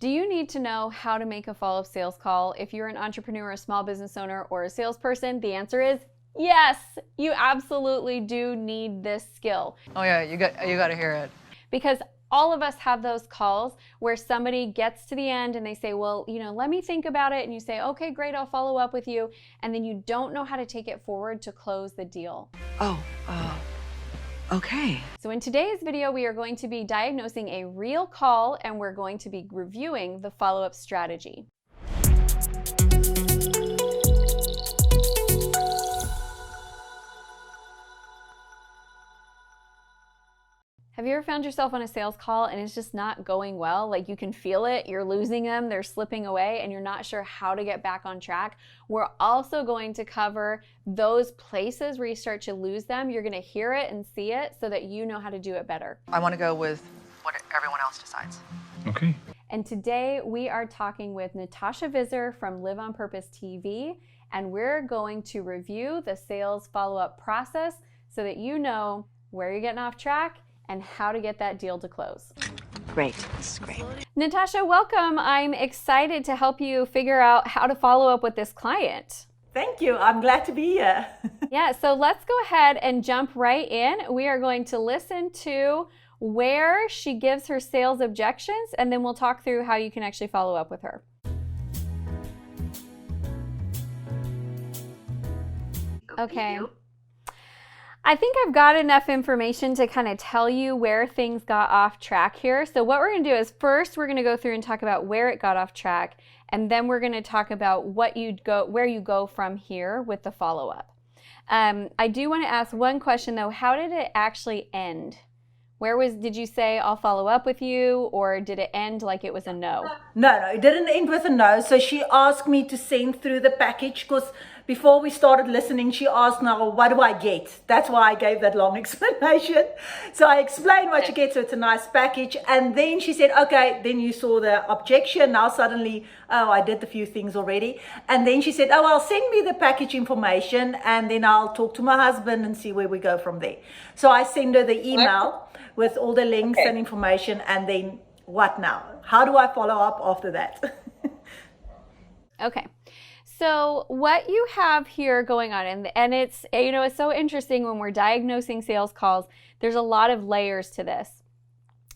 Do you need to know how to make a follow-up sales call if you're an entrepreneur, a small business owner, or a salesperson? The answer is yes, you absolutely do need this skill. Oh yeah, you got to hear it. Because all of us have those calls where somebody gets to the end and they say, well, let me think about it. And you say, okay, great, I'll follow up with you. And then you don't know how to take it forward to close the deal. Okay. So in today's video, we are going to be diagnosing a real call and we're going to be reviewing the follow-up strategy. Have you ever found yourself on a sales call and it's just not going well? Like you can feel it, you're losing them, they're slipping away, and you're not sure how to get back on track? We're also going to cover those places where you start to lose them. You're gonna hear it and see it so that you know how to do it better. I want to go with what everyone else decides. Okay. And today we are talking with Natasha Visser from Live on Purpose TV, and we're going to review the sales follow-up process so that you know where you're getting off track and how to get that deal to close. Great, this is great. Natasha, welcome. I'm excited to help you figure out how to follow up with this client. Thank you. I'm glad to be here. Yeah, so let's go ahead and jump right in. We are going to listen to where she gives her sales objections, and then we'll talk through how you can actually follow up with her. Okay. I think I've got enough information to kind of tell you where things got off track here. So what we're going to do is first we're going to go through and talk about where it got off track, and then we're going to talk about where you go from here with the follow-up. I do want to ask one question though. How did it actually end? Did you say I'll follow up with you, or did it end like it was a no? No, it didn't end with a no. So she asked me to send through the package because before we started listening, she asked, now, what do I get? That's why I gave that long explanation. So I explained what you get, so it's a nice package. And then she said, okay, then you saw the objection. Now suddenly, I did a few things already. And then she said, well, send me the package information and then I'll talk to my husband and see where we go from there. So I send her the email with all the links and information, and then what now? How do I follow up after that? Okay. So what you have here going on, and it's, it's so interesting when we're diagnosing sales calls, there's a lot of layers to this.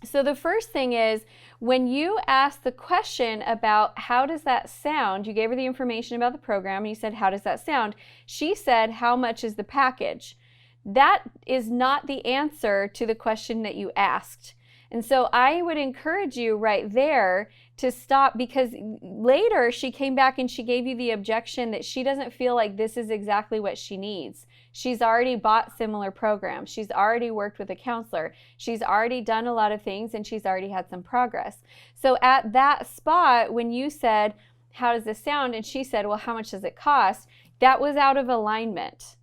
So the first thing is when you ask the question about how does that sound, you gave her the information about the program and you said, how does that sound? She said, how much is the package? That is not the answer to the question that you asked. And so I would encourage you right there to stop, because later she came back and she gave you the objection that she doesn't feel like this is exactly what she needs. She's already bought similar programs. She's already worked with a counselor. She's already done a lot of things and she's already had some progress. So at that spot, when you said, how does this sound? And she said, well, how much does it cost? That was out of alignment.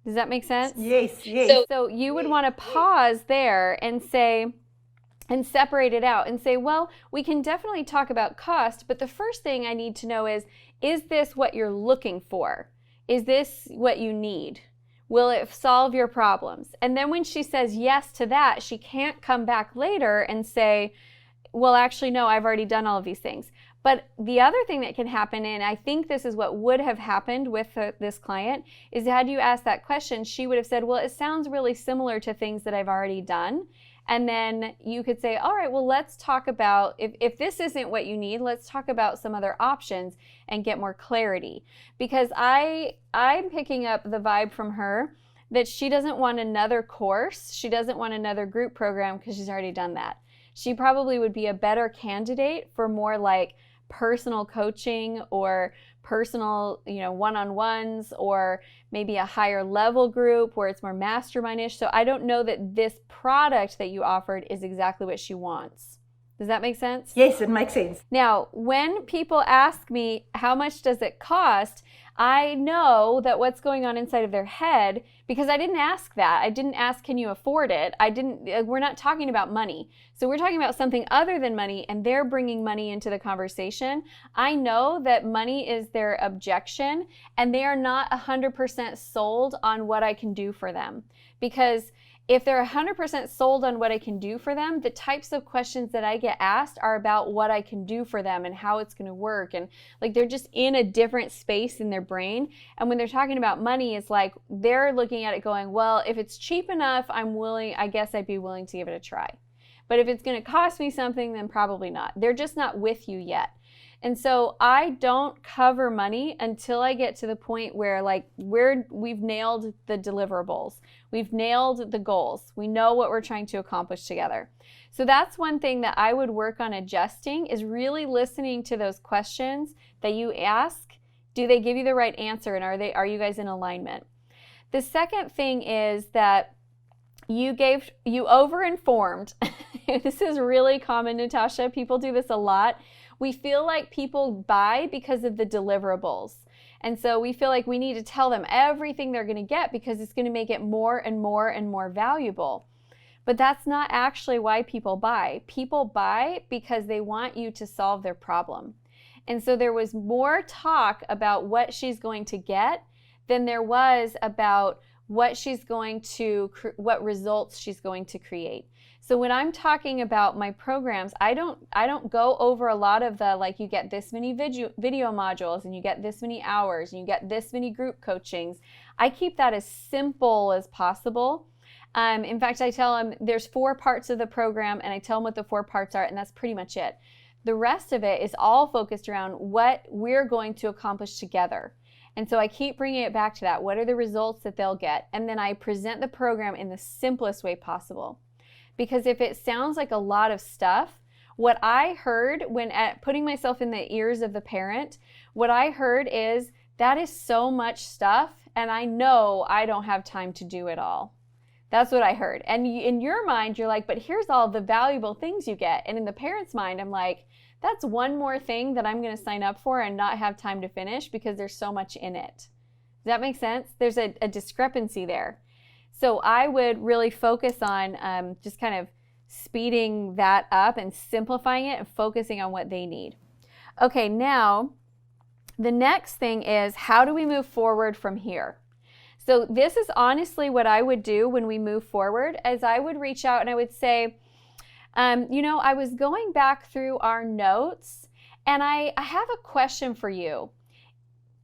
Does that make sense? Yes. So you would want to pause there and say, and separate it out and say, well, we can definitely talk about cost, but the first thing I need to know is this what you're looking for? Is this what you need? Will it solve your problems? And then when she says yes to that, she can't come back later and say, well, actually, no, I've already done all of these things. But the other thing that can happen, and I think this is what would have happened with this client, is had you asked that question, she would have said, well, it sounds really similar to things that I've already done. And then you could say, all right, well, let's talk about, if this isn't what you need, let's talk about some other options and get more clarity. Because I'm picking up the vibe from her that she doesn't want another course. She doesn't want another group program because she's already done that. She probably would be a better candidate for more like personal coaching or personal, one-on-ones, or maybe a higher level group where it's more mastermind-ish. So I don't know that this product that you offered is exactly what she wants. Does that make sense? Yes, it makes sense. Now, when people ask me, how much does it cost? I know that what's going on inside of their head, because I didn't ask that. I didn't ask, can you afford it? We're not talking about money. So we're talking about something other than money, and they're bringing money into the conversation. I know that money is their objection, and they are not 100% sold on what I can do for them. Because If they're 100% sold on what I can do for them, the types of questions that I get asked are about what I can do for them and how it's going to work. And like they're just in a different space in their brain. And when they're talking about money, it's like they're looking at it going, well, if it's cheap enough, I guess I'd be willing to give it a try. But if it's going to cost me something, then probably not. They're just not with you yet. And so I don't cover money until I get to the point where we've nailed the deliverables. We've nailed the goals. We know what we're trying to accomplish together. So that's one thing that I would work on adjusting, is really listening to those questions that you ask. Do they give you the right answer, and are you guys in alignment? The second thing is that you over-informed. This is really common, Natasha. People do this a lot. We feel like people buy because of the deliverables. And so we feel like we need to tell them everything they're going to get because it's going to make it more and more and more valuable. But that's not actually why people buy. People buy because they want you to solve their problem. And so there was more talk about what she's going to get than there was about what results she's going to create. So when I'm talking about my programs, I don't go over a lot of the, like, you get this many video modules and you get this many hours and you get this many group coachings. I keep that as simple as possible. In fact, I tell them there's 4 parts of the program, and I tell them what the 4 parts are, and that's pretty much it. The rest of it is all focused around what we're going to accomplish together. And so I keep bringing it back to that. What are the results that they'll get? And then I present the program in the simplest way possible. Because if it sounds like a lot of stuff, what I heard when putting myself in the ears of the parent, what I heard is, that is so much stuff, and I know I don't have time to do it all. That's what I heard. And in your mind, you're like, but here's all the valuable things you get. And in the parent's mind, I'm like, that's one more thing that I'm going to sign up for and not have time to finish because there's so much in it. Does that make sense? There's a discrepancy there. So I would really focus on just kind of speeding that up and simplifying it and focusing on what they need. Okay, now the next thing is, how do we move forward from here? So this is honestly what I would do when we move forward, as I would reach out and I would say, I was going back through our notes and I have a question for you.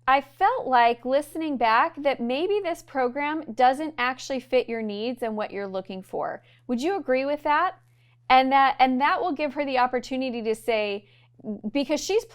I felt like, listening back, that maybe this program doesn't actually fit your needs and what you're looking for. Would you agree with that? And that will give her the opportunity to say, because she's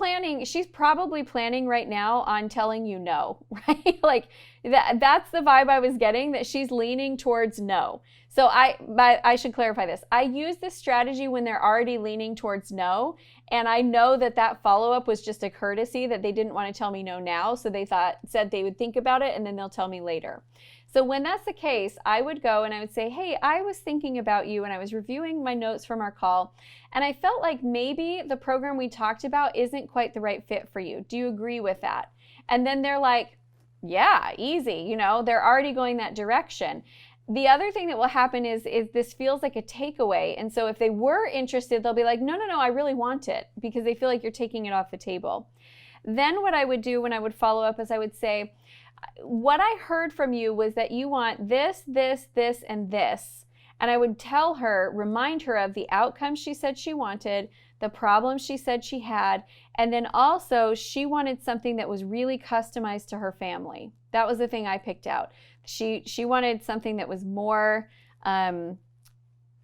probably planning right now on telling you no, right? Like that's the vibe I was getting, that she's leaning towards no. So I should clarify this. I use this strategy when they're already leaning towards no, and I know that follow-up was just a courtesy, that they didn't want to tell me no now, so they said they would think about it and then they'll tell me later. So when that's the case, I would go and I would say, hey, I was thinking about you and I was reviewing my notes from our call, and I felt like maybe the program we talked about isn't quite the right fit for you. Do you agree with that? And then they're like, yeah, easy. They're already going that direction. The other thing that will happen is this feels like a takeaway. And so if they were interested, they'll be like, no, I really want it, because they feel like you're taking it off the table. Then what I would do when I would follow up is I would say, what I heard from you was that you want this, this, this, and this. And I would remind her of the outcome she said she wanted, the problem she said she had, and then also she wanted something that was really customized to her family. That was the thing I picked out. She wanted something that was more a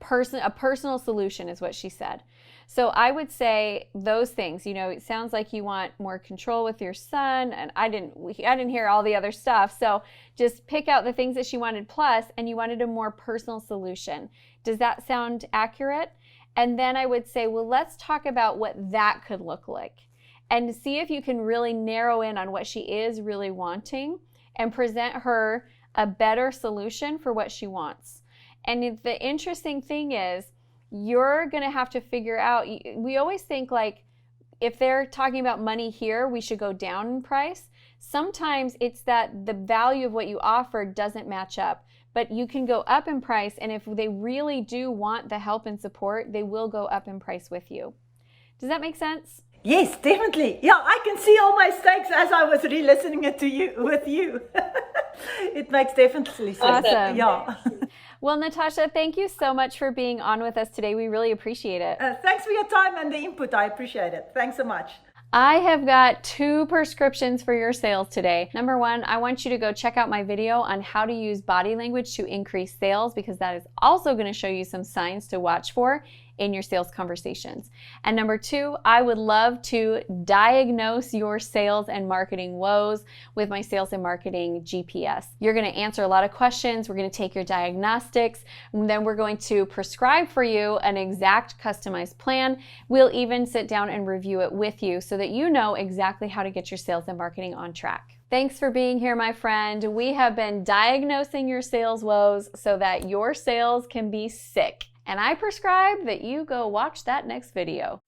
personal solution, is what she said. So I would say those things. It sounds like you want more control with your son, and I didn't hear all the other stuff. So just pick out the things that she wanted plus, and you wanted a more personal solution. Does that sound accurate? And then I would say, well, let's talk about what that could look like, and see if you can really narrow in on what she is really wanting and present her a better solution for what she wants. And the interesting thing is, you're going to have to figure out, we always think like, if they're talking about money here, we should go down in price. Sometimes it's that the value of what you offer doesn't match up, but you can go up in price. And if they really do want the help and support, they will go up in price with you. Does that make sense? Yes, definitely. Yeah, I can see all my mistakes as I was re-listening it to you with you. It makes definitely sense. Awesome. Yeah. Well, Natasha, thank you so much for being on with us today. We really appreciate it. Thanks for your time and the input. I appreciate it. Thanks so much. I have got 2 prescriptions for your sales today. Number 1, I want you to go check out my video on how to use body language to increase sales, because that is also going to show you some signs to watch for in your sales conversations. And number 2, I would love to diagnose your sales and marketing woes with my sales and marketing GPS. You're going to answer a lot of questions. We're going to take your diagnostics, and then we're going to prescribe for you an exact customized plan. We'll even sit down and review it with you so that you know exactly how to get your sales and marketing on track. Thanks for being here, my friend. We have been diagnosing your sales woes so that your sales can be sick. And I prescribe that you go watch that next video.